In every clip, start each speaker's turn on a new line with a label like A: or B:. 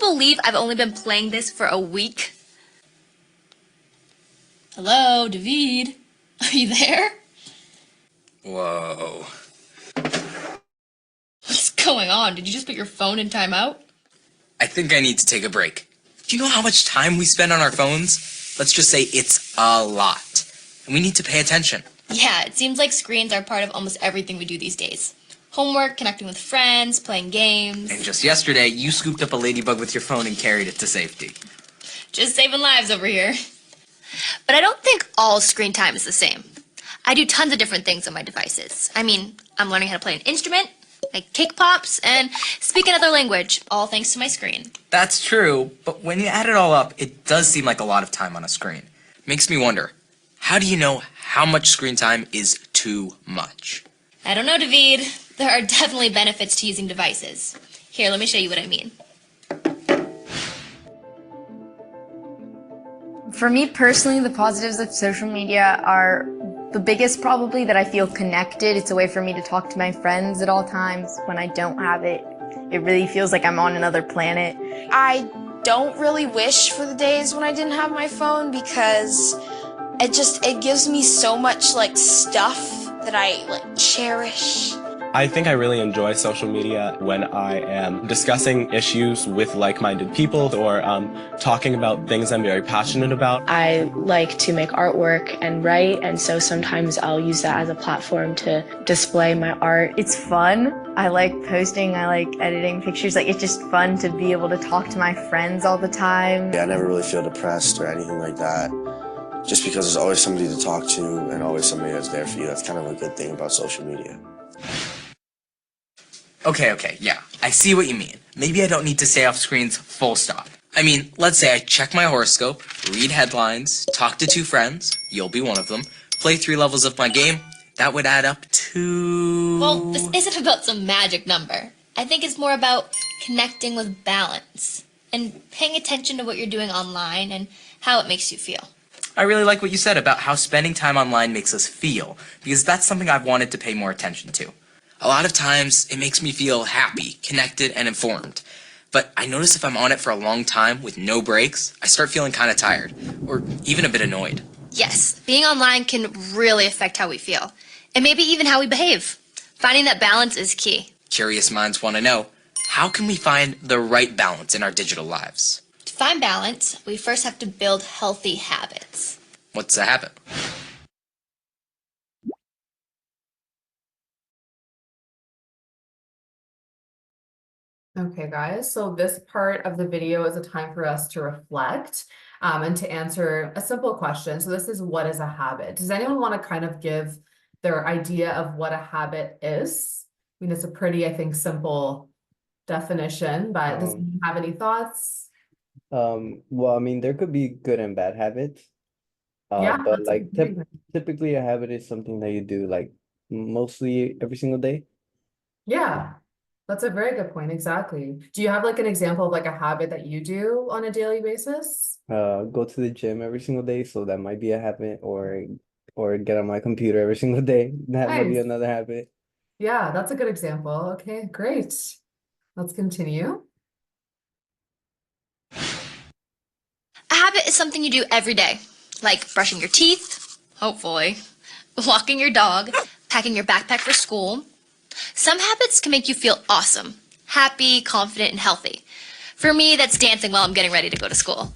A: believe I've only been playing this for a week? Hello, David? Are you there?
B: Whoa.
A: What's going on? Did you just put your phone in timeout?
B: I think I need to take a break. Do you know how much time we spend on our phones? Let's just say it's a lot. And we need to pay attention.
A: Yeah, it seems like screens are part of almost everything we do these days. Homework, connecting with friends, playing games.
B: And just yesterday, you scooped up a ladybug with your phone and carried it to safety.
A: Just saving lives over here. But I don't think all screen time is the same. I do tons of different things on my devices. I mean, I'm learning how to play an instrument, make cake pops, and speak another language, all thanks to my screen.
B: That's true, but when you add it all up, it does seem like a lot of time on a screen. Makes me wonder, how do you know how much screen time is too much?
A: I don't know, David. There are definitely benefits to using devices. Here, let me show you what I mean.
C: For me personally, the positives of social media are the biggest probably that I feel connected. It's a way for me to talk to my friends at all times. When I don't have it, it really feels like I'm on another planet.
D: I don't really wish for the days when I didn't have my phone because it gives me so much like stuff that I like cherish.
E: I think I really enjoy social media when I am discussing issues with like-minded people or talking about things I'm very passionate about.
F: I like to make artwork and write, and so sometimes I'll use that as a platform to display my art.
C: It's fun. I like posting, I like editing pictures. Like, it's just fun to be able to talk to my friends all the time.
G: I never really feel depressed or anything like that. Just because there's always somebody to talk to and always somebody that's there for you. That's kind of a good thing about social media.
B: Okay, yeah, I see what you mean. Maybe I don't need to stay off screens full stop. I mean, let's say I check my horoscope, read headlines, talk to 2 friends, you'll be one of them, play 3 levels of my game. That would add up to...
A: Well, this isn't about some magic number. I think it's more about connecting with balance and paying attention to what you're doing online and how it makes you feel.
B: I really like what you said about how spending time online makes us feel, because that's something I've wanted to pay more attention to. A lot of times, it makes me feel happy, connected, and informed. But I notice if I'm on it for a long time with no breaks, I start feeling kind of tired, or even a bit annoyed.
A: Yes, being online can really affect how we feel, and maybe even how we behave. Finding that balance is key.
B: Curious minds want to know, how can we find the right balance in our digital lives?
A: To find balance, we first have to build healthy habits.
B: What's a habit?
H: Okay, guys, so this part of the video is a time for us to reflect and to answer a simple question. So this is, what is a habit? Does anyone want to kind of give their idea of what a habit is? I mean, it's a pretty, I think, simple definition, but does anyone have any thoughts?
I: Well, I mean, there could be good and bad habits.
H: Yeah,
I: But
H: that's a
I: like
H: great thing.
I: typically a habit is something that you do like mostly every single day.
H: Yeah, that's a very good point. Exactly. Do you have like an example of like a habit that you do on a daily basis?
I: Go to the gym every single day, so that might be a habit, or get on my computer every single day. That might be
H: Nice.
I: another habit.
H: Yeah, that's a good example. Okay, great. Let's continue.
A: A habit is something you do every day, like brushing your teeth, hopefully, walking your dog, packing your backpack for school. Some habits can make you feel awesome, happy, confident, and healthy. For me, that's dancing while I'm getting ready to go to school.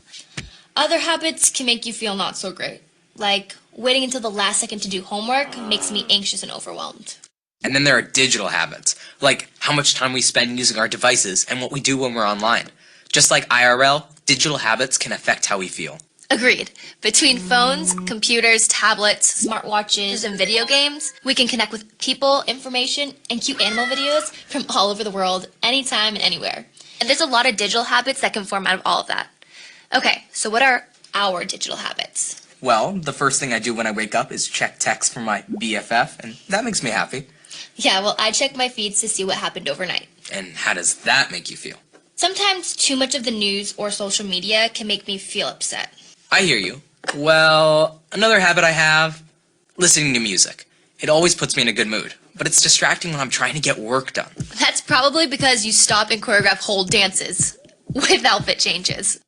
A: Other habits can make you feel not so great, like waiting until the last second to do homework makes me anxious and overwhelmed.
B: And then there are digital habits, like how much time we spend using our devices and what we do when we're online. Just like IRL, digital habits can affect how we feel.
A: Agreed. Between phones, computers, tablets, smartwatches, and video games, we can connect with people, information, and cute animal videos from all over the world, anytime and anywhere. And there's a lot of digital habits that can form out of all of that. Okay, so what are our digital habits?
B: Well, the first thing I do when I wake up is check texts from my BFF, and that makes me happy.
A: Yeah, well, I check my feeds to see what happened overnight.
B: And how does that make you feel?
A: Sometimes too much of the news or social media can make me feel upset.
B: I hear you. Well, another habit I have, listening to music. It always puts me in a good mood, but it's distracting when I'm trying to get work done.
A: That's probably because you stop and choreograph whole dances. with outfit changes.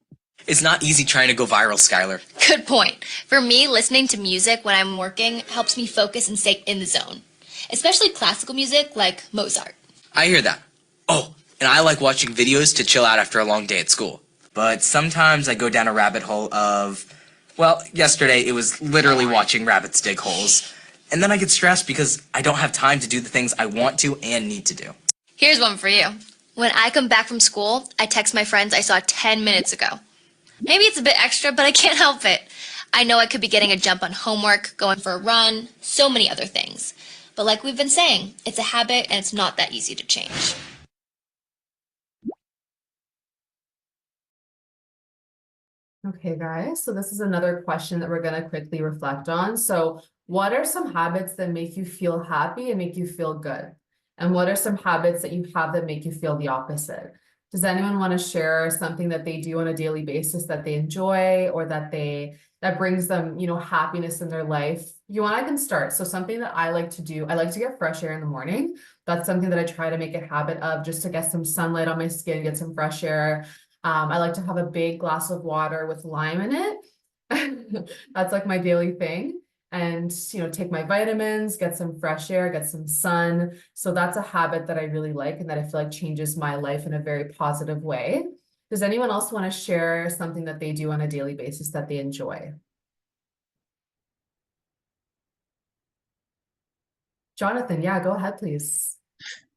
B: It's not easy trying to go viral, Skylar.
A: Good point. For me, listening to music when I'm working helps me focus and stay in the zone, especially classical music like Mozart.
B: I hear that. Oh, and I like watching videos to chill out after a long day at school. But sometimes I go down a rabbit hole of, well, yesterday it was literally watching rabbits dig holes. And then I get stressed because I don't have time to do the things I want to and need to do.
A: Here's one for you. When I come back from school, I text my friends I saw 10 minutes ago. Maybe it's a bit extra, but I can't help it. I know I could be getting a jump on homework, going for a run, so many other things. But like we've been saying, it's a habit and it's not that easy to change.
H: Okay, guys, so this is another question that we're going to quickly reflect on. So, what are some habits that make you feel happy and make you feel good? And what are some habits that you have that make you feel the opposite? Does anyone want to share something that they do on a daily basis that they enjoy or that brings them, happiness in their life? You want, I can start. So something that I like to do, I like to get fresh air in the morning. That's something that I try to make a habit of, just to get some sunlight on my skin, get some fresh air. I like to have a big glass of water with lime in it. That's like my daily thing. And, take my vitamins, get some fresh air, get some sun. So that's a habit that I really like and that I feel like changes my life in a very positive way. Does anyone else want to share something that they do on a daily basis that they enjoy? Jonathan, yeah, go ahead, please.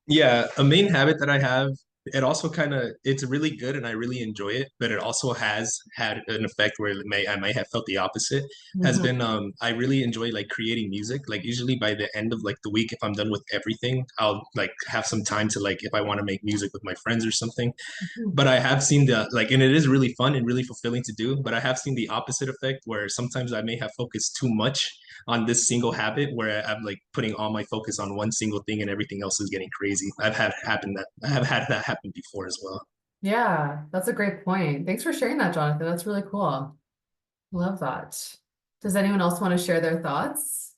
J: Yeah, a main habit that I have, it's really good and I really enjoy it, but it also has had an effect where I may have felt the opposite, has been I really enjoy like creating music. Like usually by the end of like the week, if I'm done with everything, I'll like have some time to like if I want to make music with my friends or something. But I have seen and it is really fun and really fulfilling to do, but I have seen the opposite effect where sometimes I may have focused too much on this single habit where I'm like putting all my focus on one single thing and everything else is getting crazy. I have had that happen before as well.
H: Yeah, that's a great point. Thanks for sharing that, Jonathan. That's really cool. Love that. Does anyone else want to share their thoughts?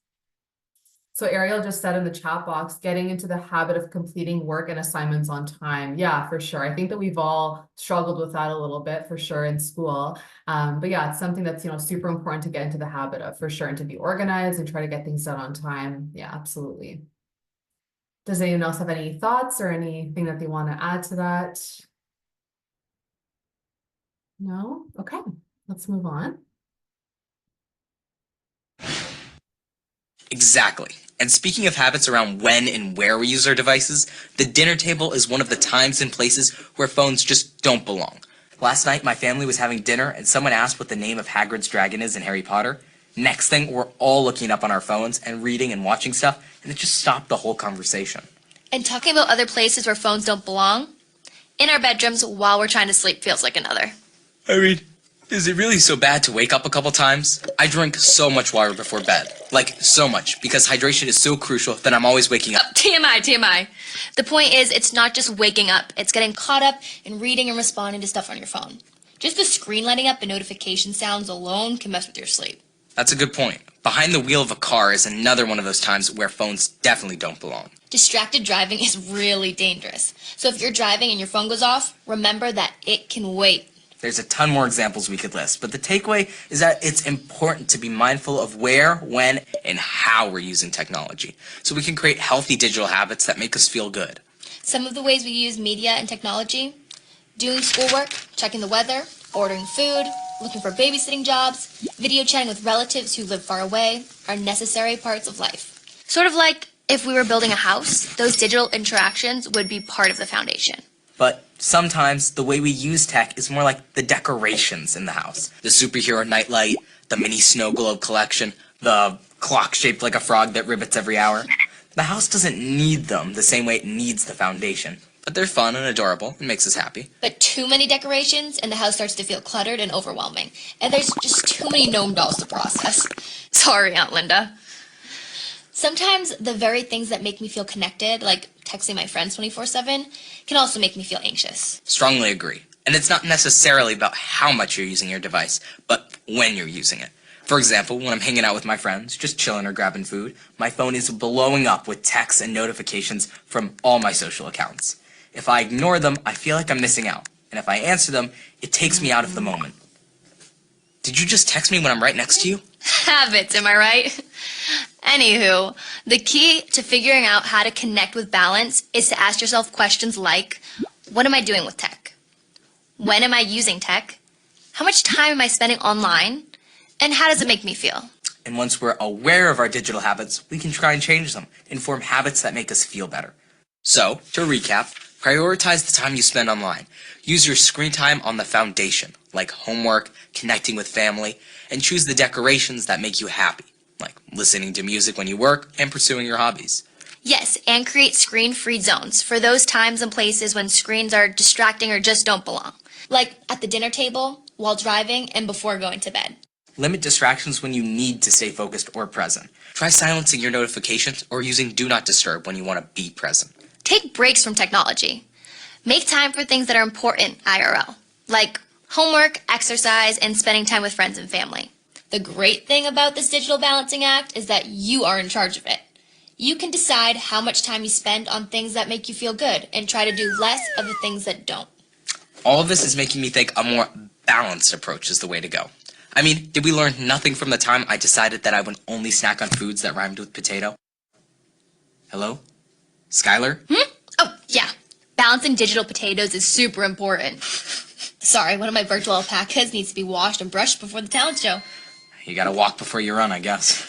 H: So Ariel just said in the chat box, getting into the habit of completing work and assignments on time. Yeah, for sure. I think that we've all struggled with that a little bit for sure in school. But yeah, it's something that's, super important to get into the habit of for sure and to be organized and try to get things done on time. Yeah, absolutely. Does anyone else have any thoughts or anything that they want to add to that? No? Okay, let's move on.
B: Exactly. And speaking of habits around when and where we use our devices, the dinner table is one of the times and places where phones just don't belong. Last night, my family was having dinner and someone asked what the name of Hagrid's dragon is in Harry Potter. Next thing, we're all looking up on our phones and reading and watching stuff, and it just stopped the whole conversation.
A: And talking about other places where phones don't belong, in our bedrooms while we're trying to sleep feels like another.
B: I mean, is it really so bad to wake up a couple times? I drink so much water before bed. Like, so much, because hydration is so crucial that I'm always waking up.
A: TMI, TMI. The point is, it's not just waking up. It's getting caught up in reading and responding to stuff on your phone. Just the screen lighting up and notification sounds alone can mess with your sleep.
B: That's a good point. Behind the wheel of a car is another one of those times where phones definitely don't belong.
A: Distracted driving is really dangerous. So if you're driving and your phone goes off, remember that it can wait.
B: There's a ton more examples we could list, but the takeaway is that it's important to be mindful of where, when, and how we're using technology, so we can create healthy digital habits that make us feel good.
A: Some of the ways we use media and technology: doing schoolwork, checking the weather, ordering food, looking for babysitting jobs, video chatting with relatives who live far away, are necessary parts of life. Sort of like if we were building a house, those digital interactions would be part of the foundation.
B: But sometimes the way we use tech is more like the decorations in the house. The superhero nightlight, the mini snow globe collection, the clock shaped like a frog that rivets every hour. The house doesn't need them the same way it needs the foundation. But they're fun and adorable and makes us happy.
A: But too many decorations and the house starts to feel cluttered and overwhelming. And there's just too many gnome dolls to process. Sorry, Aunt Linda. Sometimes the very things that make me feel connected, like texting my friends 24/7, can also make me feel anxious.
B: Strongly agree. And it's not necessarily about how much you're using your device, but when you're using it. For example, when I'm hanging out with my friends, just chilling or grabbing food, my phone is blowing up with texts and notifications from all my social accounts. If I ignore them, I feel like I'm missing out. And if I answer them, it takes me out of the moment. Did you just text me when I'm right next to you?
A: Habits, am I right? Anywho, the key to figuring out how to connect with balance is to ask yourself questions like, what am I doing with tech? When am I using tech? How much time am I spending online? And how does it make me feel?
B: And once we're aware of our digital habits, we can try and change them and form habits that make us feel better. So, to recap, prioritize the time you spend online. Use your screen time on the foundation, like homework, connecting with family, and choose the decorations that make you happy, like listening to music when you work and pursuing your hobbies.
A: Yes, and create screen-free zones for those times and places when screens are distracting or just don't belong, like at the dinner table, while driving, and before going to bed.
B: Limit distractions when you need to stay focused or present. Try silencing your notifications or using Do Not Disturb when you want to be present.
A: Take breaks from technology. Make time for things that are important IRL, like homework, exercise, and spending time with friends and family. The great thing about this digital balancing act is that you are in charge of it. You can decide how much time you spend on things that make you feel good and try to do less of the things that don't.
B: All of this is making me think a more balanced approach is the way to go. I mean, did we learn nothing from the time I decided that I would only snack on foods that rhymed with potato? Hello? Skylar?
A: Oh, yeah. Balancing digital potatoes is super important. Sorry, one of my virtual alpacas needs to be washed and brushed before the talent show.
B: You gotta walk before you run, I guess.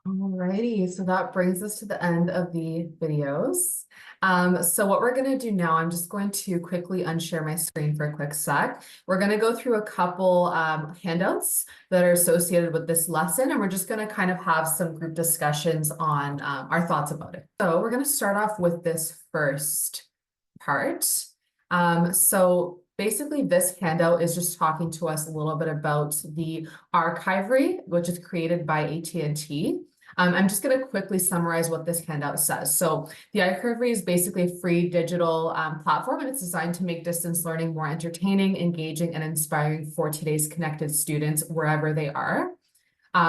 H: Alrighty, so that brings us to the end of the videos. So what we're going to do now, I'm just going to quickly unshare my screen for a quick sec. We're going to go through a couple handouts that are associated with this lesson, and we're just going to kind of have some group discussions on our thoughts about it. So we're going to start off with this first part. So basically this handout is just talking to us a little bit about the archivery, which is created by AT&T. I'm just going to quickly summarize what this handout says. So the archivery is basically a free digital platform, and it's designed to make distance learning more entertaining, engaging, and inspiring for today's connected students wherever they are.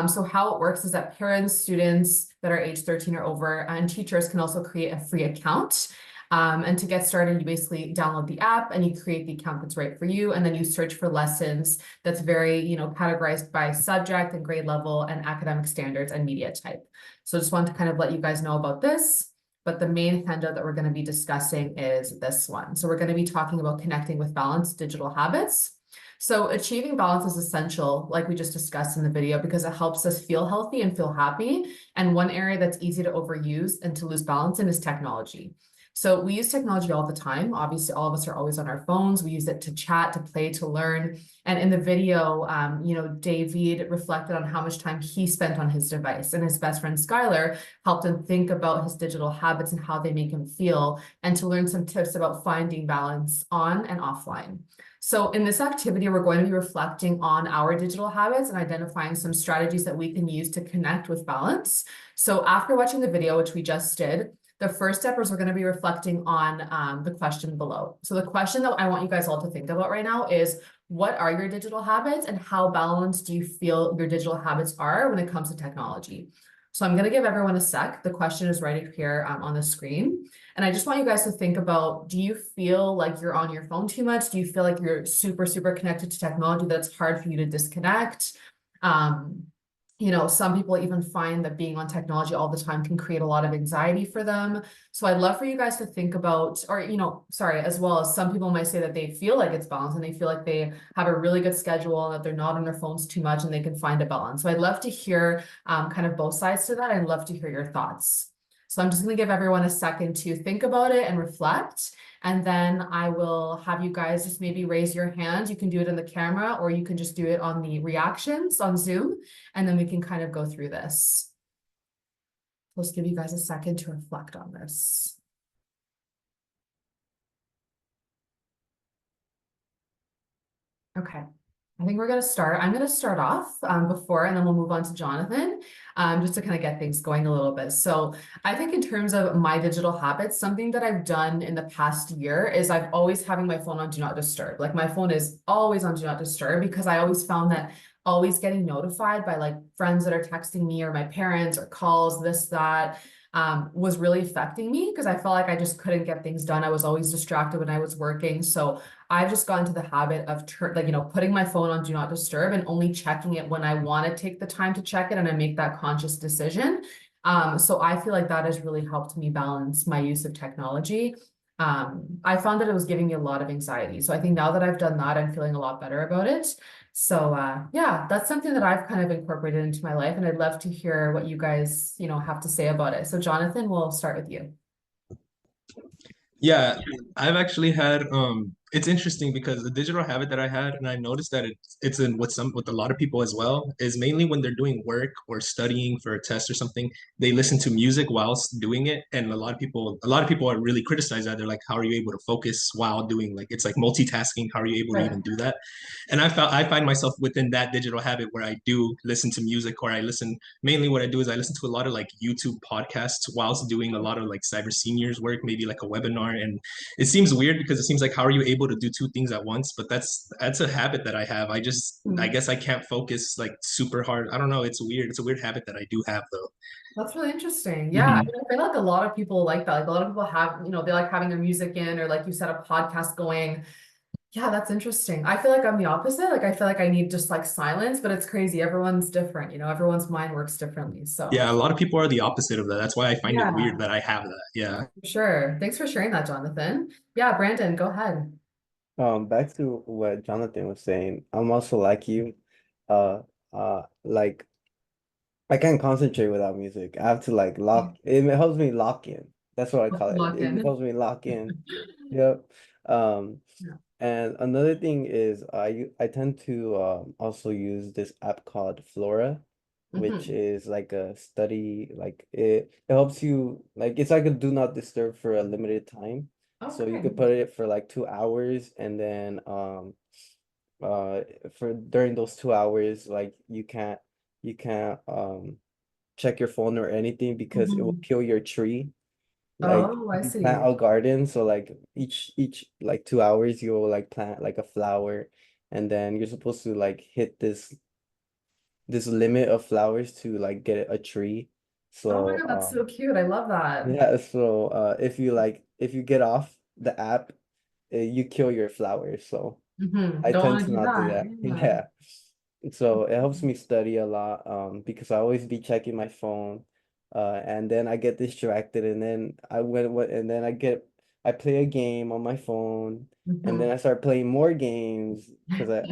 H: So how it works is that parents, students that are age 13 or over, and teachers can also create a free account. And to get started, you basically download the app and you create the account that's right for you. And then you search for lessons that's very, categorized by subject and grade level and academic standards and media type. So just wanted to kind of let you guys know about this. But the main handout that we're going to be discussing is this one. So we're going to be talking about connecting with balanced digital habits. So achieving balance is essential, like we just discussed in the video, because it helps us feel healthy and feel happy. And one area that's easy to overuse and to lose balance in is technology. So we use technology all the time. Obviously, all of us are always on our phones. We use it to chat, to play, to learn. And in the video, David reflected on how much time he spent on his device, and his best friend Skylar helped him think about his digital habits and how they make him feel, and to learn some tips about finding balance on and offline. So in this activity, we're going to be reflecting on our digital habits and identifying some strategies that we can use to connect with balance. So after watching the video, which we just did, the first step is we're going to be reflecting on the question below. So the question that I want you guys all to think about right now is, what are your digital habits and how balanced do you feel your digital habits are when it comes to technology? So I'm going to give everyone a sec. The question is right up here on the screen. And I just want you guys to think about, do you feel like you're on your phone too much? Do you feel like you're super, super connected to technology that's hard for you to disconnect? Some people even find that being on technology all the time can create a lot of anxiety for them. So I'd love for you guys to think about, as well as some people might say that they feel like it's balanced and they feel like they have a really good schedule and that they're not on their phones too much and they can find a balance. So I'd love to hear kind of both sides to that. I'd love to hear your thoughts. So I'm just going to give everyone a second to think about it and reflect. And then I will have you guys just maybe raise your hand. You can do it in the camera, or you can just do it on the reactions on Zoom. And then we can kind of go through this. Let's give you guys a second to reflect on this. Okay. I think we're gonna start. I'm gonna start off before, and then we'll move on to Jonathan, just to kind of get things going a little bit. So I think in terms of my digital habits, something that I've done in the past year is I've always having my phone on Do Not Disturb. Like my phone is always on Do Not Disturb because I always found that always getting notified by like friends that are texting me or my parents or calls, this, that, was really affecting me because I felt like I just couldn't get things done. I was always distracted when I was working. So I've just gotten to the habit of putting my phone on Do Not Disturb and only checking it when I want to take the time to check it and I make that conscious decision. So I feel like that has really helped me balance my use of technology. I found that it was giving me a lot of anxiety. So I think now that I've done that, I'm feeling a lot better about it. So yeah, that's something that I've kind of incorporated into my life, and I'd love to hear what you guys, have to say about it. So Jonathan, we'll start with you.
J: Yeah, I've actually had it's interesting because the digital habit that I had, and I noticed that it's in with a lot of people as well, is mainly when they're doing work or studying for a test or something, they listen to music whilst doing it. And a lot of people are really criticize that. They're like, how are you able to focus while doing, like, it's like multitasking, how are you able to
H: Right.
J: even do that? And I find myself within that digital habit where I do listen to music, or I listen mainly what I do is I listen to a lot of like YouTube podcasts whilst doing a lot of like cyber seniors work, maybe like a webinar. And it seems weird because it seems like, how are you able to do two things at once? But that's a habit that I have. I guess I can't focus like super hard. I don't know. It's weird. It's a weird habit that I do have though.
H: That's really interesting. Yeah, I
J: Mhm.
H: mean, I feel like a lot of people like that. Like a lot of people have, they like having their music in, or like you said, a podcast going. Yeah, that's interesting. I feel like I'm the opposite. Like I feel like I need just like silence, but it's crazy. Everyone's different, everyone's mind works differently. So
J: Yeah, a lot of people are the opposite of that. That's why I find it
H: yeah,
J: weird that I have that. Yeah.
H: for sure. Thanks for sharing that, Jonathan. Yeah, Brandon, go ahead.
I: Back to what Jonathan was saying, I'm also like you. Like I can't concentrate without music. I have to like lock. It helps me lock in. That's what I call it.
H: Lock
I: It
H: in.
I: helps me lock in. Yep. Um,
H: Yeah.
I: and another thing is I tend to also use this app called Flora, which
H: Mhm.
I: is like a study, like it helps you, like it's like a do not disturb for a limited time. So you
H: Okay.
I: could put it for like 2 hours, and then uh for during those 2 hours, like you can't check your phone or anything because it will
H: Mhm.
I: kill your tree. Like
H: Oh, I
I: you plant
H: see.
I: a garden, so like each like 2 hours you'll like plant like a flower, and then you're supposed to like hit this limit of flowers to like get a tree.
H: Oh my
I: So
H: God, that's so cute. I love that.
I: yeah, so if you get off the app, you kill your flowers. So I
H: Don't
I: tend
H: want
I: to
H: to do
I: not do
H: that.
I: that.
H: Yeah.
I: Yeah. So it helps me study a lot, because I always be checking my phone, and then I get distracted, and then and then I play a game on my phone, and then
H: Mhm.
I: I start playing more games because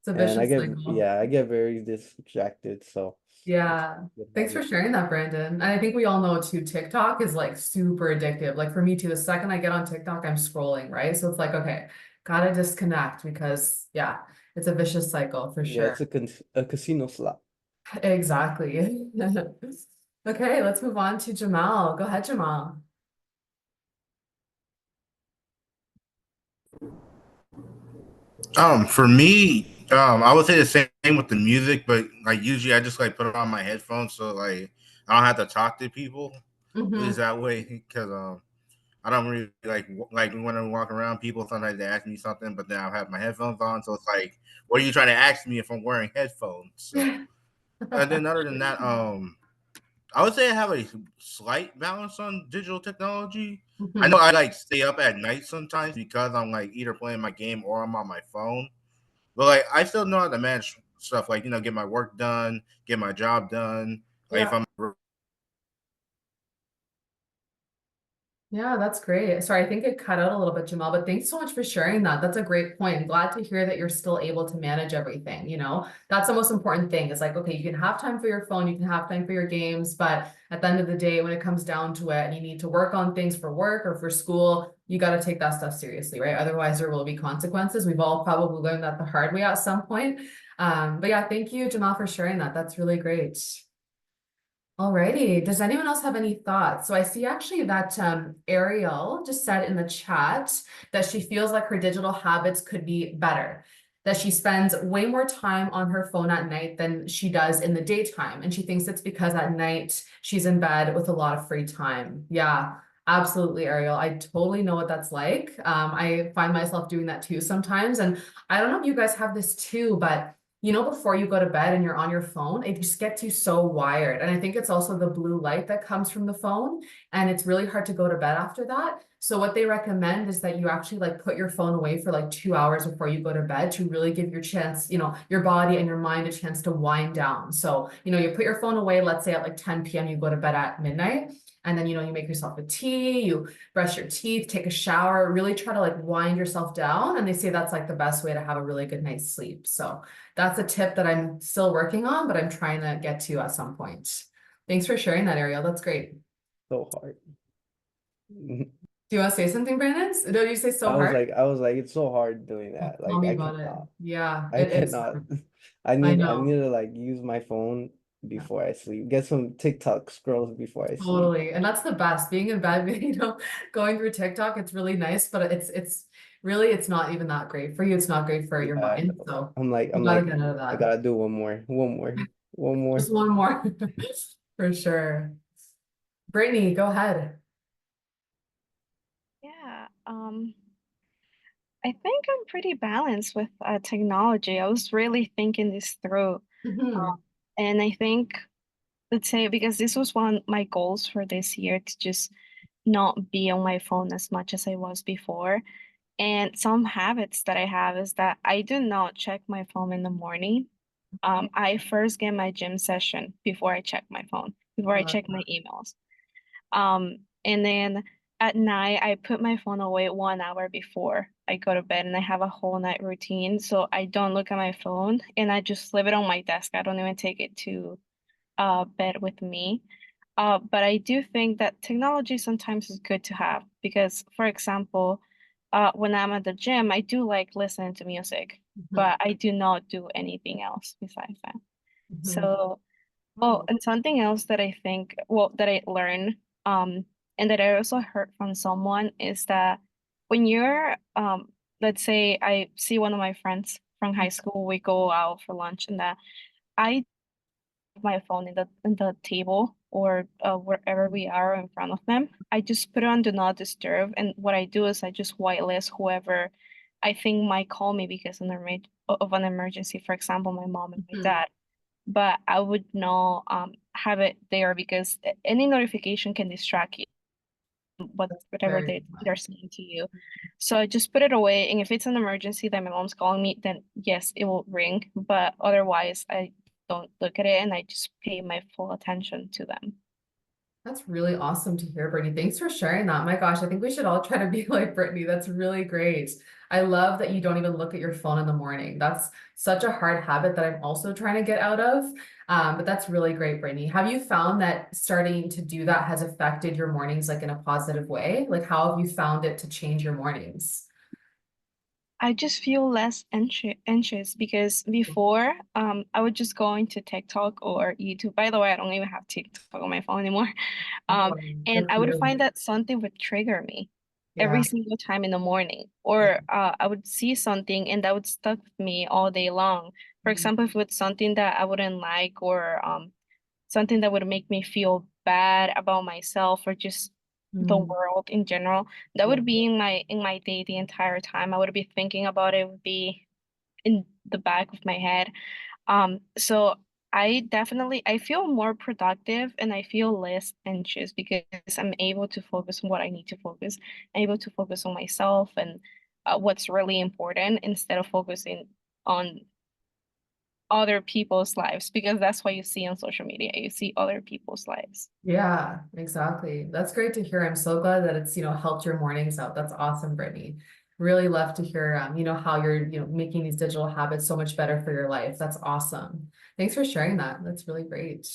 H: It's a vicious cycle.
I: yeah, I get very distracted. So it's
H: Yeah.
I: a good
H: Thanks for
I: habit.
H: sharing that, Brandon. And I think we all know too, TikTok is like super addictive. Like for me too, the second I get on TikTok, I'm scrolling, right? So it's like, okay, gotta disconnect because yeah, it's a vicious cycle for
I: Yeah,
H: sure.
I: a casino slot.
H: Exactly. Okay, let's move on to Jamal. Go ahead, Jamal.
K: For me, I would say the same with the music, but like usually I just like put it on my headphones so like I don't have to talk to people. At least
H: Hmm.
K: that way, because I don't really like when I walk around. People sometimes they ask me something, but then I have my headphones on, so it's like, what are you trying to ask me if I'm wearing headphones? So, and then other than that, I would say I have a slight balance on digital technology. I know
H: Hmm.
K: I like stay up at night sometimes because I'm like either playing my game or I'm on my phone. But like I still know how to manage stuff like get my work done, get my job done. Like if
H: Yeah.
K: I'm
H: Yeah, that's great. Sorry, I think it cut out a little bit, Jamal, but thanks so much for sharing that. That's a great point. I'm glad to hear that you're still able to manage everything, That's the most important thing. Is like, okay, you can have time for your phone, you can have time for your games, but at the end of the day, when it comes down to it and you need to work on things for work or for school, you got to take that stuff seriously, right? Otherwise, there will be consequences. We've all probably learned that the hard way at some point. But yeah, thank you, Jamal, for sharing that. That's really great. Alrighty, does anyone else have any thoughts? So I see actually that Ariel just said in the chat that she feels like her digital habits could be better. that she spends way more time on her phone at night than she does in the daytime. And she thinks it's because at night she's in bed with a lot of free time. Yeah, absolutely, Ariel. I totally know what that's like. I find myself doing that too sometimes. And I don't know if you guys have this too, but you know, before you go to bed and you're on your phone, it just gets you so wired. And I think it's also the blue light that comes from the phone, and it's really hard to go to bed after that. So what they recommend is that you actually like put your phone away for like 2 hours before you go to bed to really give your chance, you know, your body and your mind a chance to wind down. So, you know, you put your phone away, let's say at like 10 p.m., you go to bed at midnight. And then, you know, you make yourself a tea, you brush your teeth, take a shower, really try to like wind yourself down. And they say that's like the best way to have a really good night's sleep. So that's a tip that I'm still working on, but I'm trying to get to at some point. Thanks for sharing that, Ariel. That's great.
I: So hard.
H: Do you want to say something, Brandon? No, you say so hard?
I: I was like, it's so hard doing that.
H: Tell
I: Like
H: me
I: I
H: about it.
I: cannot.
H: Yeah,
I: I
H: it is
I: cannot.
H: hard.
I: I
H: I
I: need
H: know.
I: to like use my phone before I sleep. Get some TikTok scrolls before I sleep.
H: Totally. And that's the best. Being in bed, you know, going through TikTok, it's really nice, but it's really it's not even that great for you. It's not great for your
I: Yeah, I
H: mind.
I: know.
H: So
I: I'm
H: you gotta
I: like,
H: get out of
I: I
H: that.
I: gotta do one more.
H: Just one more for sure. Brittany, go ahead.
L: Yeah, I think I'm pretty balanced with technology. I was really thinking this through.
H: Mhm.
L: And I think, let's say, because this was one of my goals for this year to just not be on my phone as much as I was before. And some habits that I have is that I do not check my phone in the morning. I first get my gym session before I check my phone, before
H: I
L: I
H: love
L: check my
H: that.
L: emails. And then at night, I put my phone away 1 hour before I go to bed, and I have a whole night routine. So I don't look at my phone, and I just leave it on my desk. I don't even take it to bed with me. But I do think that technology sometimes is good to have because, for example, when I'm at the gym, I do like listening to music,
H: Mhm.
L: but I do not do anything else besides that.
H: Mhm.
L: So oh,
H: Oh.
L: and something else that I think, well, that I learned, and that I also heard from someone is that when you're, let's say I see one of my friends from high school, we go out for lunch, and that I have my phone in the table or wherever we are in front of them. I just put it on do not disturb, and what I do is I just whitelist whoever I think might call me because of an emergency. For example, my mom and my
H: Mhm.
L: dad, but I would not have it there because any notification can distract you,
H: That's
L: whatever
H: very
L: they're
H: smart.
L: saying to you. So I just put it away, and if it's an emergency that my mom's calling me, then yes, it will ring. But otherwise, I don't look at it, and I just pay my full attention to them.
H: That's really awesome to hear, Brittany. Thanks for sharing that. My gosh, I think we should all try to be like Brittany. That's really great. I love that you don't even look at your phone in the morning. That's such a hard habit that I'm also trying to get out of. But that's really great, Brittany. Have you found that starting to do that has affected your mornings like in a positive way? Like how have you found it to change your mornings?
L: I just feel less anxious because before, I would just go into TikTok or YouTube. By the way, I don't even have TikTok on my phone anymore. Um, and
H: Good
L: I
H: for
L: would
H: you.
L: find that something would trigger me
H: Yeah.
L: every single time in the morning,
H: Yeah.
L: or I would see something and that would stuck with me all day long. For example, if it's something that I wouldn't like, or something that would make me feel bad about myself or just the
H: Mm,
L: world in general, that
H: yeah.
L: would be in my day the entire time. I would be thinking about it, would be in the back of my head. So I feel more productive and I feel less anxious because I'm able to focus on what I need to focus. I'm able to focus on myself and what's really important instead of focusing on other people's lives, because that's what you see on social media. You see other people's lives.
H: Yeah, exactly. That's great to hear. I'm so glad that it's, you know, helped your mornings out. That's awesome, Brittany. Really love to hear, you know, how you're, you know, making these digital habits so much better for your life. That's awesome. Thanks for sharing that. That's really great.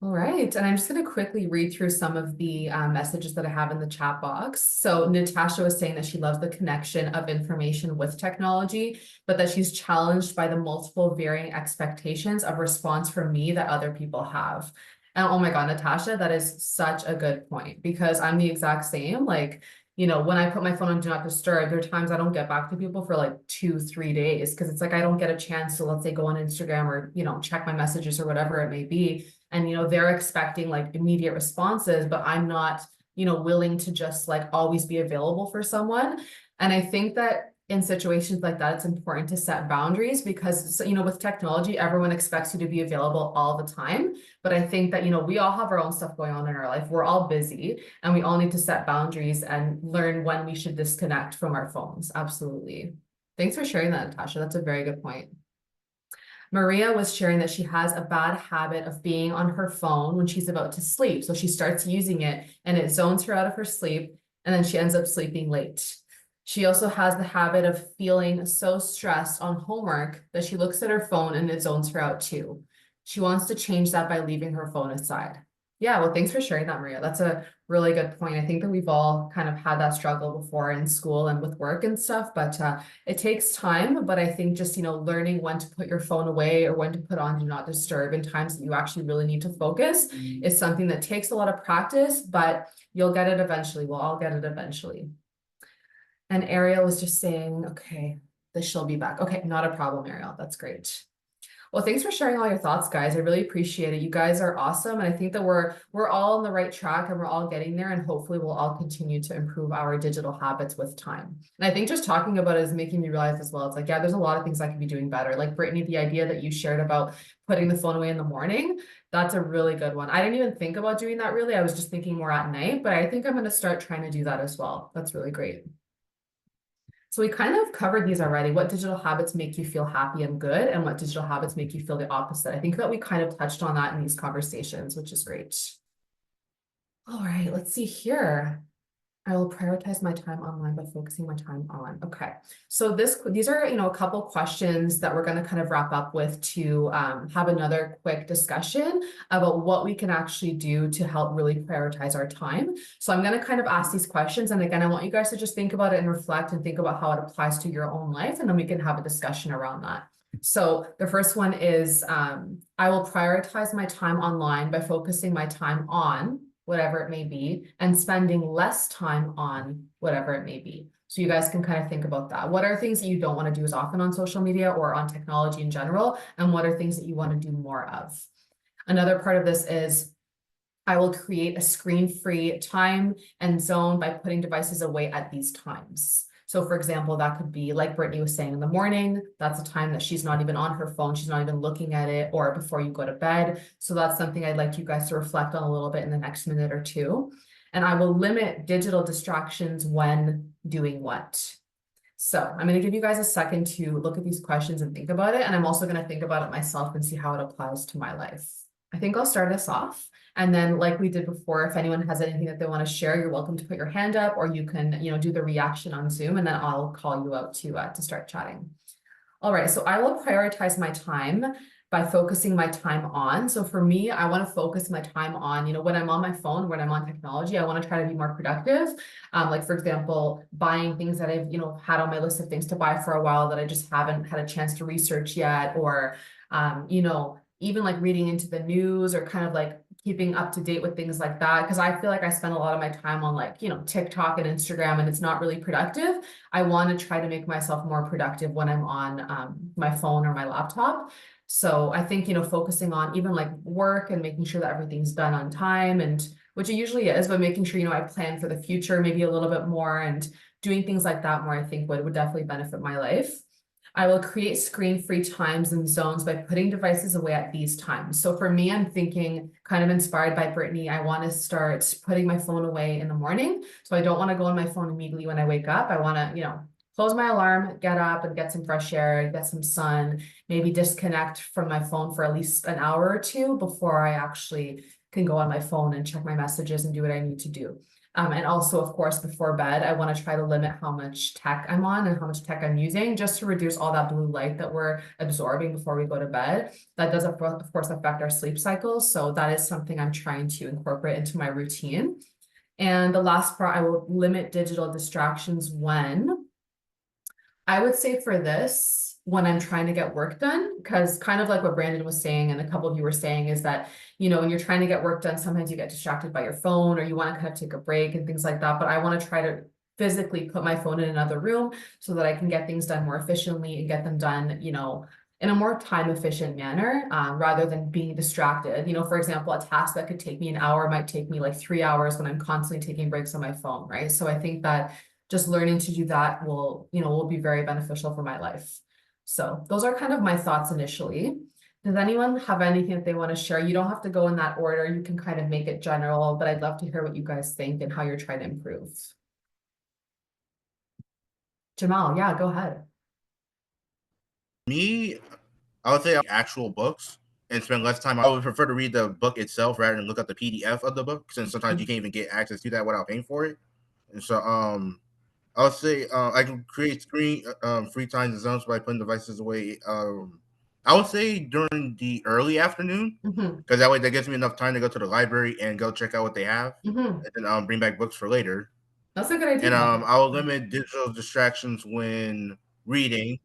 H: All right, and I'm just going to quickly read through some of the messages that I have in the chat box. So Natasha was saying that she loves the connection of information with technology, but that she's challenged by the multiple varying expectations of response from me that other people have. And oh my God, Natasha, that is such a good point because I'm the exact same. Like, when I put my phone on do not disturb, there are times I don't get back to people for like 2-3 days because it's like I don't get a chance to, let's say, go on Instagram or check my messages or whatever it may be. And they're expecting like immediate responses, but I'm not willing to just like always be available for someone. And I think that in situations like that, it's important to set boundaries because, with technology, everyone expects you to be available all the time. But I think that, we all have our own stuff going on in our life. We're all busy and we all need to set boundaries and learn when we should disconnect from our phones. Absolutely. Thanks for sharing that, Natasha. That's a very good point. Maria was sharing that she has a bad habit of being on her phone when she's about to sleep. So she starts using it and it zones her out of her sleep, and then she ends up sleeping late. She also has the habit of feeling so stressed on homework that she looks at her phone and it zones her out too. She wants to change that by leaving her phone aside. Yeah, well, thanks for sharing that, Maria. That's a really good point. I think that we've all kind of had that struggle before in school and with work and stuff, but it takes time. But I think just, learning when to put your phone away or when to put on do not disturb in times that you actually really need to focus is something that takes a lot of practice, but you'll get it eventually. We'll all get it eventually. And Ariel was just saying, okay, she'll be back. Okay, not a problem, Ariel. That's great. Well, thanks for sharing all your thoughts, guys. I really appreciate it. You guys are awesome. And I think that we're all on the right track and we're all getting there. And hopefully we'll all continue to improve our digital habits with time. And I think just talking about it is making me realize as well, it's like, yeah, there's a lot of things I could be doing better. Like Brittany, the idea that you shared about putting the phone away in the morning, that's a really good one. I didn't even think about doing that really. I was just thinking more at night, but I think I'm going to start trying to do that as well. That's really great. So we kind of covered these already. What digital habits make you feel happy and good, and what digital habits make you feel the opposite? I think that we kind of touched on that in these conversations, which is great. All right, let's see here. I will prioritize my time online by focusing my time on. Okay, so these are a couple questions that we're going to kind of wrap up with to have another quick discussion about what we can actually do to help really prioritize our time. So I'm going to kind of ask these questions, and again, I want you guys to just think about it and reflect and think about how it applies to your own life, and then we can have a discussion around that. So the first one is I will prioritize my time online by focusing my time on whatever it may be, and spending less time on whatever it may be. So you guys can kind of think about that. What are things that you don't want to do as often on social media or on technology in general? And what are things that you want to do more of? Another part of this is I will create a screen-free time and zone by putting devices away at these times. So for example, that could be like Brittany was saying in the morning, that's a time that she's not even on her phone, she's not even looking at it, or before you go to bed. So that's something I'd like you guys to reflect on a little bit in the next minute or two. And I will limit digital distractions when doing what. So I'm going to give you guys a second to look at these questions and think about it. And I'm also going to think about it myself and see how it applies to my life. I think I'll start us off. And then like we did before, if anyone has anything that they want to share, you're welcome to put your hand up, or you can, do the reaction on Zoom, and then I'll call you out to start chatting. All right, so I will prioritize my time by focusing my time on. So for me, I want to focus my time on, when I'm on my phone, when I'm on technology, I want to try to be more productive. Like for example, buying things that I've, had on my list of things to buy for a while that I just haven't had a chance to research yet, or, even like reading into the news or kind of like keeping up to date with things like that. Because I feel like I spend a lot of my time on like, TikTok and Instagram, and it's not really productive. I want to try to make myself more productive when I'm on my phone or my laptop. So I think, focusing on even like work and making sure that everything's done on time, and which it usually is, but making sure, I plan for the future maybe a little bit more, and doing things like that more, I think would definitely benefit my life. I will create screen-free times and zones by putting devices away at these times. So for me, I'm thinking kind of inspired by Brittany, I want to start putting my phone away in the morning. So I don't want to go on my phone immediately when I wake up. I want to, close my alarm, get up and get some fresh air, get some sun, maybe disconnect from my phone for at least an hour or two before I actually can go on my phone and check my messages and do what I need to do. And also, of course, before bed, I want to try to limit how much tech I'm on and how much tech I'm using, just to reduce all that blue light that we're absorbing before we go to bed. That does, of course, affect our sleep cycles. So that is something I'm trying to incorporate into my routine. And the last part, I will limit digital distractions when, I would say for this, when I'm trying to get work done, because kind of like what Brandon was saying and a couple of you were saying is that, when you're trying to get work done, sometimes you get distracted by your phone or you want to kind of take a break and things like that. But I want to try to physically put my phone in another room so that I can get things done more efficiently and get them done, you know, in a more time efficient manner, rather than being distracted. You know, for example, a task that could take me an hour might take me like 3 hours when I'm constantly taking breaks on my phone, right? So I think that just learning to do that will, you know, will be very beneficial for my life. So those are kind of my thoughts initially. Does anyone have anything that they want to share? You don't have to go in that order. You can kind of make it general, but I'd love to hear what you guys think and how you're trying to improve. Jamal, yeah, go ahead.
K: Me, I would say actual books and spend less time. I would prefer to read the book itself rather than look at the PDF of the book, since sometimes you can't even get access to that without paying for it. And so, I would say I can create screen free time zones by putting devices away. I would say during the early afternoon, because that way that gives me enough time to go to the library and go check out what they have, and then bring back books for later.
H: That's a good idea.
K: And I will limit digital distractions when reading.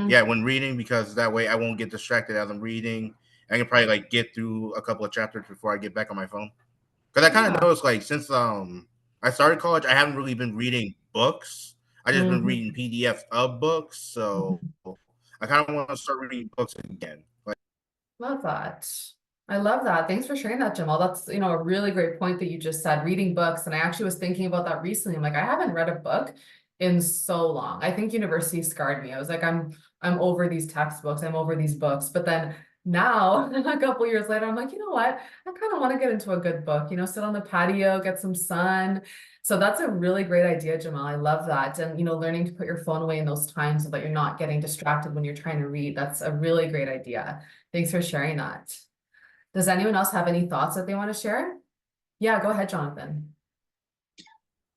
K: Yeah, when reading, because that way I won't get distracted as I'm reading. I can probably like get through a couple of chapters before I get back on my phone. Because I kind of noticed, like, since I started college, I haven't really been reading books. I just been reading PDFs of books. So I kind of want to start reading books again. Like,
H: Love that. I love that. Thanks for sharing that, Jamal. That's, you know, a really great point that you just said, reading books. And I actually was thinking about that recently. I'm like, I haven't read a book in so long. I think university scarred me. I was like, I'm over these textbooks. I'm over these books. But then now, a couple years later, I'm like, you know what? I kind of want to get into a good book, you know, sit on the patio, get some sun. So that's a really great idea, Jamal. I love that. And, you know, learning to put your phone away in those times so that you're not getting distracted when you're trying to read. That's a really great idea. Thanks for sharing that. Does anyone else have any thoughts that they want to share? Yeah, go ahead, Jonathan.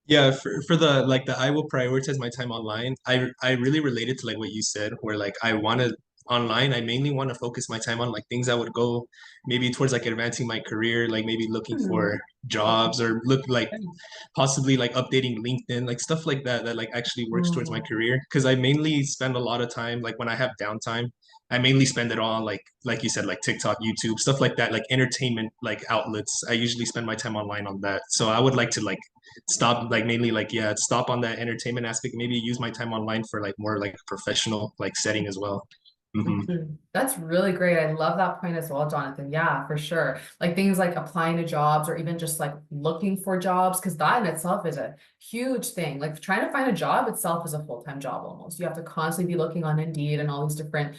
J: Yeah, for the like the I will prioritize my time online. I really related to like what you said, where like I want to online, I mainly want to focus my time on like things that would go maybe towards like advancing my career, like maybe looking for jobs or look like possibly like updating LinkedIn, like stuff like that that like actually works towards my career. Because I mainly spend a lot of time like when I have downtime, I mainly spend it on like you said, like TikTok, YouTube, stuff like that, like entertainment like outlets. I usually spend my time online on that. So I would like to like stop like mainly like yeah, stop on that entertainment aspect, maybe use my time online for like more like professional like setting as well.
H: That's really great. I love that point as well, Jonathan. Yeah, for sure. Like things like applying to jobs or even just like looking for jobs, because that in itself is a huge thing. Like trying to find a job itself is a full-time job almost. You have to constantly be looking on Indeed and all these different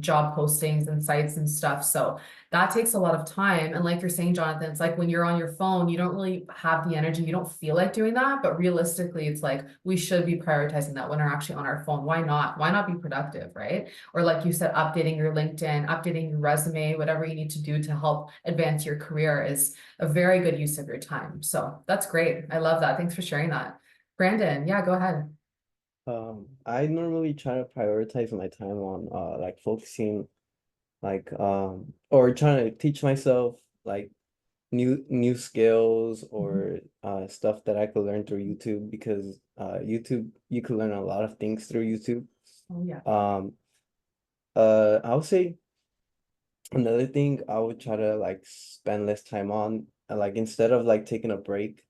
H: job postings and sites and stuff. So that takes a lot of time. And like you're saying, Jonathan, it's like when you're on your phone, you don't really have the energy. You don't feel like doing that. But realistically, it's like we should be prioritizing that when we're actually on our phone. Why not? Why not be productive, right? Or like you said, updating your LinkedIn, updating your resume, whatever you need to do to help advance your career is a very good use of your time. So that's great. I love that. Thanks for sharing that. Brandon, yeah, go ahead.
I: I normally try to prioritize my time on like focusing like or trying to teach myself like new skills or stuff that I could learn through YouTube, because YouTube, you could learn a lot of things through YouTube.
H: Oh yeah.
I: I would say another thing I would try to like spend less time on, like instead of like taking a break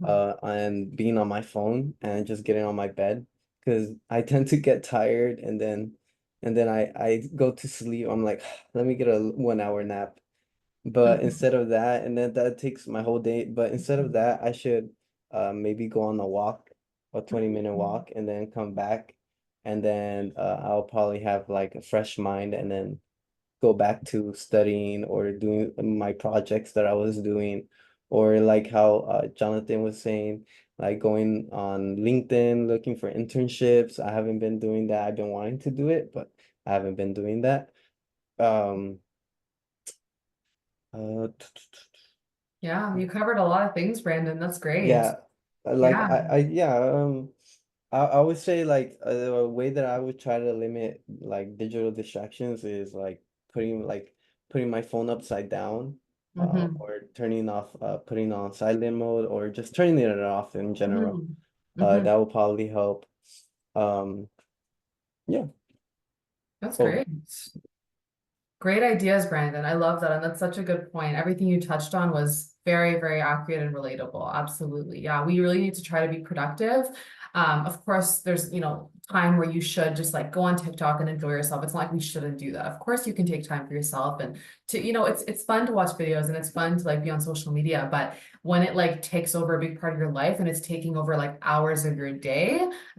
I: and being on my phone and just getting on my bed, because I tend to get tired and then I go to sleep. I'm like, let me get a 1 hour nap. But instead of that, and then that takes my whole day. But instead of that, I should maybe go on a walk, a 20-minute walk, and then come back, and then I'll probably have like a fresh mind, and then go back to studying or doing my projects that I was doing, or like how Jonathan was saying, like going on LinkedIn looking for internships. I haven't been doing that. I've been wanting to do it, but I haven't been doing that. Um,
H: Yeah, you covered a lot of things, Brandon. That's great.
I: yeah, like
H: Yeah.
I: yeah, I would say like a way that I would try to limit like digital distractions is like putting my phone upside down, or turning off putting on silent mode, or just turning it off in general. That will probably help. Um, yeah.
H: That's
I: Oh,
H: great. Great ideas, Brandon. I love that. And that's such a good point. Everything you touched on was very Very, very accurate and relatable. Absolutely. Yeah, we really need to try to be productive. Of course, there's, time where you should just like go on TikTok and enjoy yourself. It's not like we shouldn't do that. Of course, you can take time for yourself and to, it's fun to watch videos and it's fun to like be on social media, but when it like takes over a big part of your life and it's taking over like hours of your day,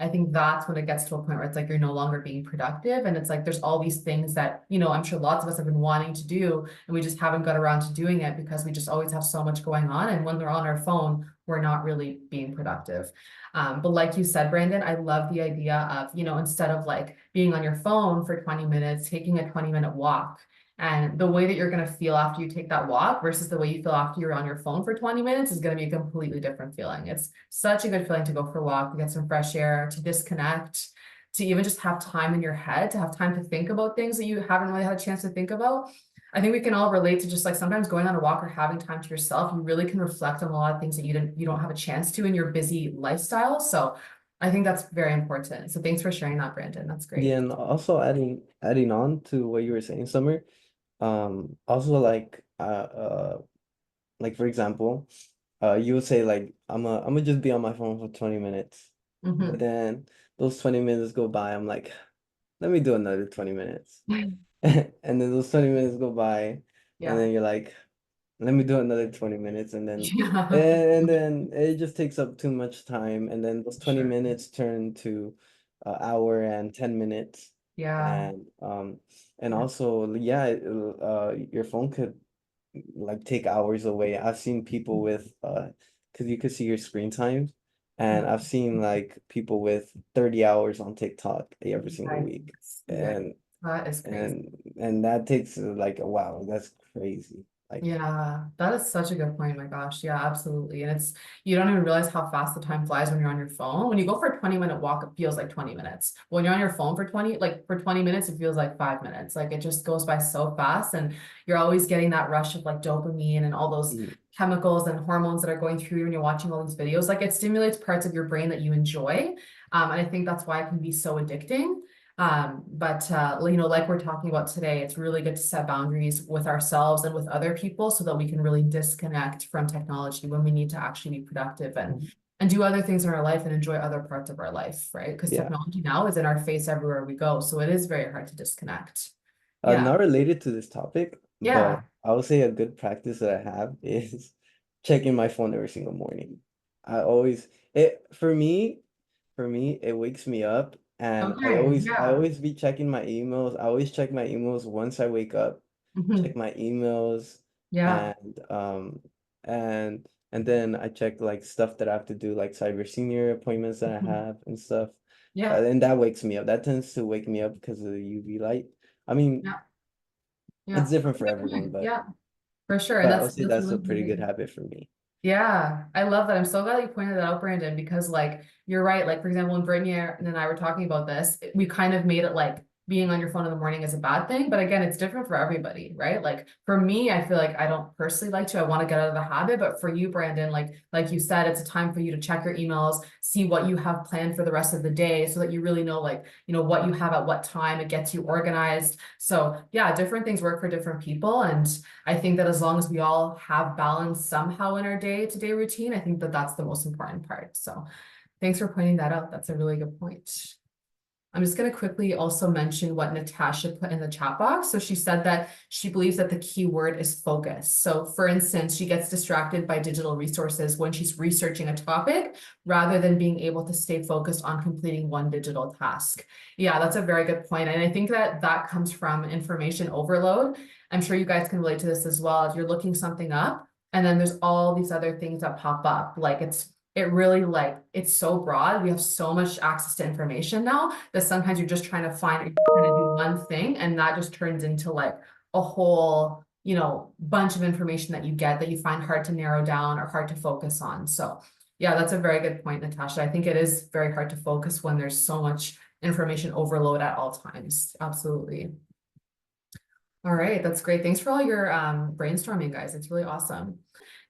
H: I think that's when it gets to a point where it's like you're no longer being productive. And it's like there's all these things that, I'm sure lots of us have been wanting to do and we just haven't got around to doing it because we just always have so much going on. And when we're on our phone, we're not really being productive. But like you said, Brandon, I love the idea of, instead of like being on your phone for 20 minutes, taking a 20-minute walk. And the way that you're going to feel after you take that walk versus the way you feel after you're on your phone for 20 minutes is going to be a completely different feeling. It's such a good feeling to go for a walk, to get some fresh air, to disconnect, to even just have time in your head, to have time to think about things that you haven't really had a chance to think about. I think we can all relate to just like sometimes going on a walk or having time to yourself, you really can reflect on a lot of things that you don't have a chance to in your busy lifestyle. So I think that's very important. So thanks for sharing that, Brandon. That's great.
I: Yeah, and also adding on to what you were saying, Summer, also like for example, you would say like I'm gonna just be on my phone for 20 minutes. But then those 20 minutes go by, I'm like, let me do another 20 minutes. And then those 20 minutes go by, and then you're like, let me do another 20 minutes, and then and then it just takes up too much time, and then those 20 minutes turn to an hour and 10 minutes.
H: Yeah.
I: And also, yeah, your phone could like take hours away. I've seen people with because you could see your screen time, and I've seen like people with 30 hours on TikTok every single week. And
H: That is crazy.
I: and that takes like wow, that's crazy. Like
H: Yeah, that is such a good point. My gosh. Yeah, absolutely. And you don't even realize how fast the time flies when you're on your phone. When you go for a 20-minute walk, it feels like 20 minutes. When you're on your phone for 20 minutes, it feels like 5 minutes. Like it just goes by so fast. And you're always getting that rush of like dopamine and all those chemicals and hormones that are going through you when you're watching all these videos. Like it stimulates parts of your brain that you enjoy. And I think that's why it can be so addicting. But like we're talking about today, it's really good to set boundaries with ourselves and with other people so that we can really disconnect from technology when we need to actually be productive and do other things in our life and enjoy other parts of our life, right? Because technology now is in our face everywhere we go. So it is very hard to disconnect.
I: not related to this topic, but I would say a good practice that I have is checking my phone every single morning. I always it for me it wakes me up, and I always be checking my emails. I always check my emails once I wake up, check my emails, and and then I check like stuff that I have to do, like cyber senior appointments that I have and stuff. And that wakes me up. That tends to wake me up because of the UV light. I mean, it's different for everyone, but
H: For sure.
I: I would say that's a pretty good habit for me.
H: Yeah, I love that. I'm so glad you pointed that out, Brandon, because like you're right. Like, for example, when Brittany and I were talking about this, we kind of made it like being on your phone in the morning is a bad thing. But again, it's different for everybody, right? Like for me, I feel like I don't personally like to. I want to get out of the habit. But for you, Brandon, like you said, it's a time for you to check your emails, see what you have planned for the rest of the day so that you really know like, what you have at what time. It gets you organized. So yeah, different things work for different people. And I think that as long as we all have balance somehow in our day-to-day routine, I think that that's the most important part. So thanks for pointing that out. That's a really good point. I'm just going to quickly also mention what Natasha put in the chat box. So she said that she believes that the key word is focus. So for instance, she gets distracted by digital resources when she's researching a topic rather than being able to stay focused on completing one digital task. Yeah, that's a very good point. And I think that that comes from information overload. I'm sure you guys can relate to this as well. If you're looking something up and then there's all these other things that pop up, like it really like, it's so broad. We have so much access to information now that sometimes you're just trying to find, you're trying to do one thing and that just turns into like a whole, bunch of information that you get that you find hard to narrow down or hard to focus on. So yeah, that's a very good point, Natasha. I think it is very hard to focus when there's so much information overload at all times. Absolutely. All right, that's great. Thanks for all your brainstorming, guys. It's really awesome.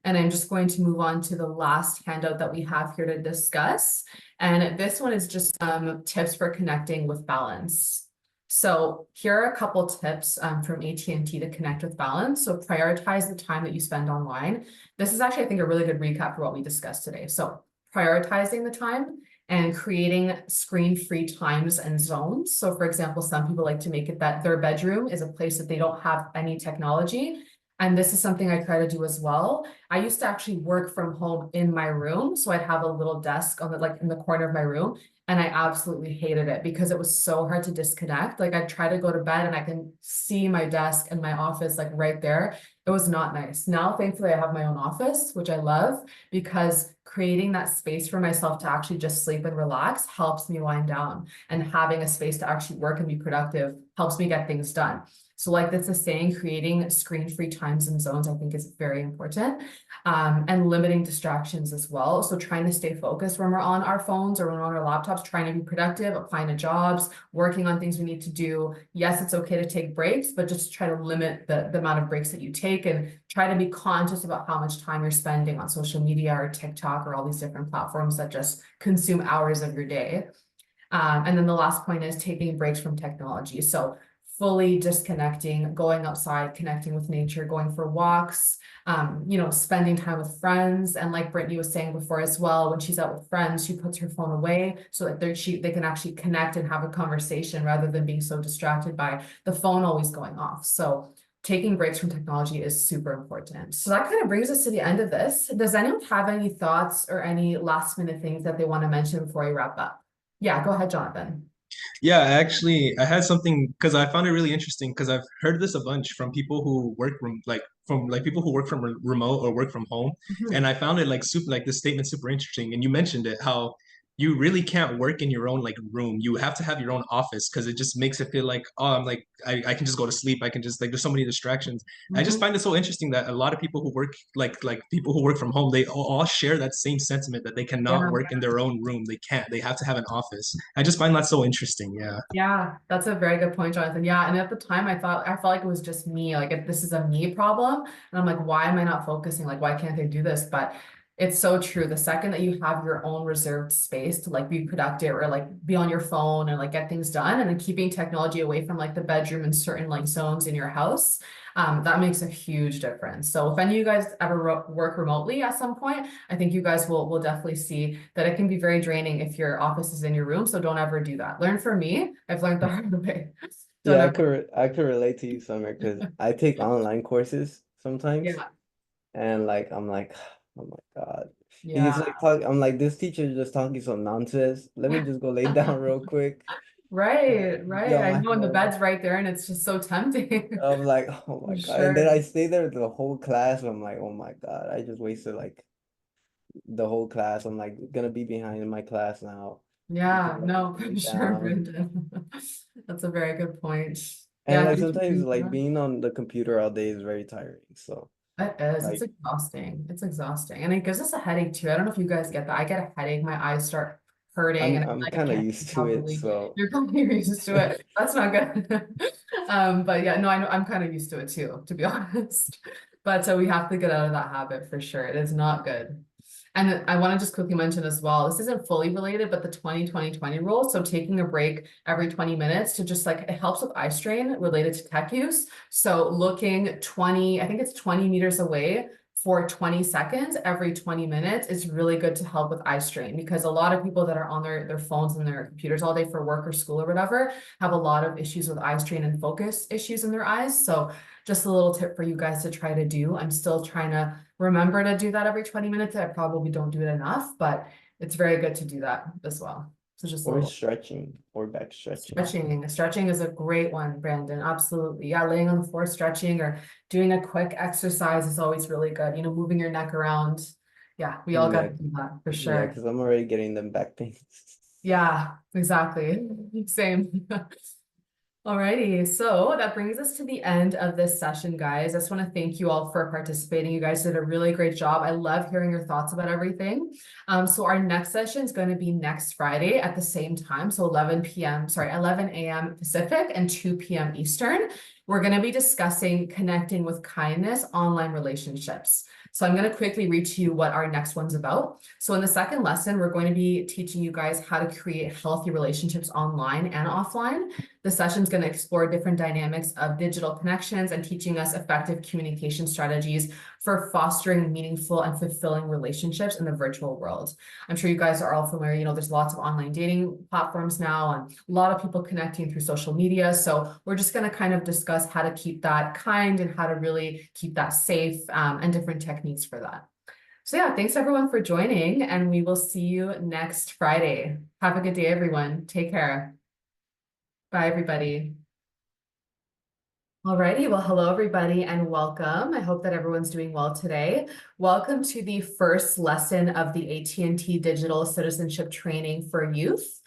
H: And I'm just going to move on to the last handout that we have here to discuss. And this one is just some tips for connecting with balance. So here are a couple tips from AT&T to connect with balance. So prioritize the time that you spend online. This is actually, I think, a really good recap for what we discussed today. So prioritizing the time and creating screen-free times and zones. So for example, some people like to make it that their bedroom is a place that they don't have any technology. And this is something I try to do as well. I used to actually work from home in my room. So I'd have a little desk on the, like in the corner of my room. And I absolutely hated it because it was so hard to disconnect. Like I'd try to go to bed and I can see my desk and my office like right there. It was not nice. Now, thankfully, I have my own office, which I love, because creating that space for myself to actually just sleep and relax helps me wind down. And having a space to actually work and be productive helps me get things done. So like this is saying, creating screen-free times and zones, I think is very important. And limiting distractions as well. So trying to stay focused when we're on our phones or when we're on our laptops, trying to be productive, applying to jobs, working on things we need to do. Yes, it's okay to take breaks, but just try to limit the amount of breaks that you take and try to be conscious about how much time you're spending on social media or TikTok or all these different platforms that just consume hours of your day. And then the last point is taking breaks from technology. So fully disconnecting, going outside, connecting with nature, going for walks, spending time with friends. And like Brittany was saying before as well, when she's out with friends, she puts her phone away so that they can actually connect and have a conversation rather than being so distracted by the phone always going off. So taking breaks from technology is super important. So that kind of brings us to the end of this. Does anyone have any thoughts or any last minute things that they want to mention before we wrap up? Yeah, go ahead, Jonathan.
J: Yeah, actually, I had something because I found it really interesting because I've heard this a bunch from people who work from people who work from remote or work from home, and I found it like super like this statement super interesting. And you mentioned it how you really can't work in your own like room. You have to have your own office because it just makes it feel like, oh, I'm like I can just go to sleep. I can just like there's so many distractions. I just find it so interesting that a lot of people who work like people who work from home, they all share that same sentiment that they cannot work in their own room. They can't. They have to have an office. I just find that so interesting. Yeah.
H: Yeah, that's a very good point, Jonathan. Yeah, and at the time I felt like it was just me, like if this is a me problem. And I'm like, why am I not focusing? Like, why can't I do this? But it's so true. The second that you have your own reserved space to like be productive or like be on your phone and like get things done, and then keeping technology away from like the bedroom and certain like zones in your house, that makes a huge difference. So if any of you guys ever work remotely at some point, I think you guys will definitely see that it can be very draining if your office is in your room. So don't ever do that. Learn from me. I've learned the hard way. Don't
I: Yeah,
H: ever.
I: I could relate to you, Summer, because I take online courses sometimes,
H: Yeah,
I: and like I'm like, oh my God. He's
H: yeah.
I: like I'm like, this teacher is just talking some nonsense. Let me just go lay down real quick.
H: Right,
I: Be
H: right.
I: on
H: I
I: my
H: know, and the
I: phone.
H: bed's right there, and it's just so tempting.
I: I'm like, oh my
H: For
I: God. And then
H: sure.
I: I stay there the whole class. I'm like, oh my God, I just wasted like the whole class. I'm like gonna be behind in my class now because
H: Yeah,
I: I just
H: no,
I: laid
H: for sure,
I: down.
H: Brandon. That's a very good point.
I: And
H: Yeah,
I: like
H: thank
I: sometimes
H: you.
I: like being on the computer all day is very tiring. So
H: It is. It's
I: like
H: exhausting. It's exhausting. And it gives us a headache too. I don't know if you guys get that. I get a headache. My eyes start hurting and I
I: I'm
H: like I
I: kind of
H: can't
I: used
H: think
I: to it.
H: properly.
I: So
H: You're probably used to it. That's not good. But yeah, no, I know I'm kind of used to it too, to be honest. But so we have to get out of that habit for sure. It is not good. And I want to just quickly mention as well, this isn't fully related, but the 20-20-20 rule. So taking a break every 20 minutes to just like, it helps with eye strain related to tech use. So looking 20, I think it's 20 meters away for 20 seconds every 20 minutes is really good to help with eye strain, because a lot of people that are on their phones and their computers all day for work or school or whatever have a lot of issues with eye strain and focus issues in their eyes. So just a little tip for you guys to try to do. I'm still trying to remember to do that every 20 minutes. I probably don't do it enough, but it's very good to do that as well. So just a
I: or
H: little
I: stretching or back stretching.
H: stretching. Stretching is a great one, Brandon. Absolutely. Yeah, laying on the floor, stretching or doing a quick exercise is always really good. Moving your neck around. Yeah, we all got
I: Yeah,
H: to do that for
I: yeah,
H: sure.
I: because I'm already getting them back pains.
H: Yeah, exactly. Same. Alrighty, so that brings us to the end of this session, guys. I just want to thank you all for participating. You guys did a really great job. I love hearing your thoughts about everything. So our next session is going to be next Friday at the same time. So 11 a.m. Pacific and 2 p.m. Eastern. We're going to be discussing connecting with kindness online relationships. So I'm going to quickly read to you what our next one's about. So in the second lesson, we're going to be teaching you guys how to create healthy relationships online and offline. The session's going to explore different dynamics of digital connections and teaching us effective communication strategies for fostering meaningful and fulfilling relationships in the virtual world. I'm sure you guys are all familiar, you know, there's lots of online dating platforms now and a lot of people connecting through social media. So we're just going to kind of discuss how to keep that kind and how to really keep that safe and different techniques for that. So yeah, thanks everyone for joining, and we will see you next Friday. Have a good day, everyone. Take care. Bye, everybody. Alrighty, well, hello everybody and welcome. I hope that everyone's doing well today. Welcome to the first lesson of the AT&T Digital Citizenship Training for Youth.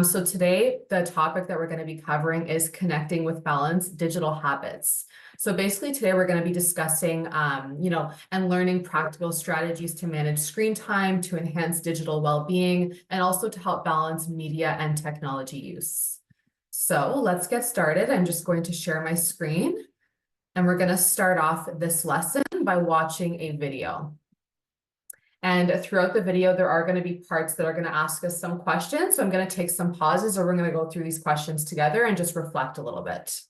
H: So today, the topic that we're going to be covering is connecting with balanced digital habits. So basically today we're going to be discussing, and learning practical strategies to manage screen time, to enhance digital well-being, and also to help balance media and technology use. So let's get started. I'm just going to share my screen, and we're going to start off this lesson by watching a video. And throughout the video, there are going to be parts that are going to ask us some questions. So I'm going to take some pauses, or we're going to go through these questions together and just reflect a little bit.